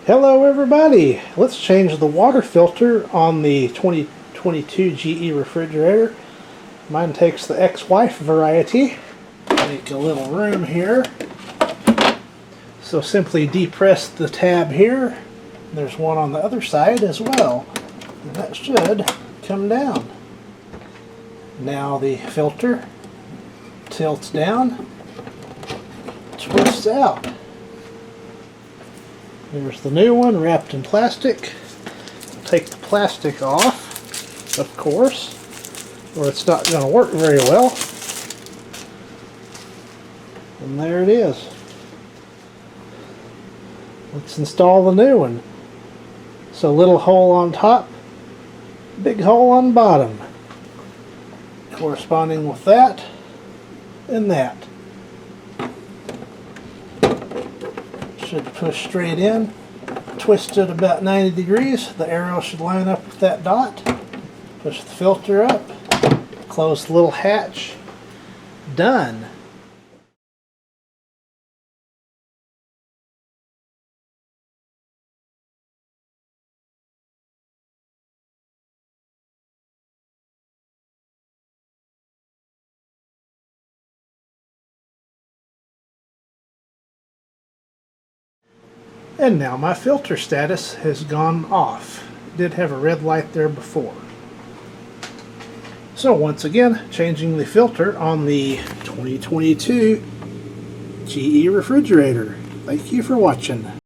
Hello everybody! Let's change the water filter on the 2022 GE refrigerator. Mine takes the XWFE variety. Make a little room here. So simply depress the tab here. There's one on the other side as well. And that should come down. Now the filter tilts down, twists out. There's the new one wrapped in plastic. Take the plastic off, of course, or it's not going to work very well. And there it is. Let's install the new one. So little hole on top, big hole on bottom. Corresponding with that and that. Should push straight in, twist it about 90 degrees. The arrow should line up with that dot. Push the filter up, close the little hatch. Done. And now my filter status has gone off. It did have a red light there before. So once again, changing the filter on the 2022 GE refrigerator. Thank you for watching.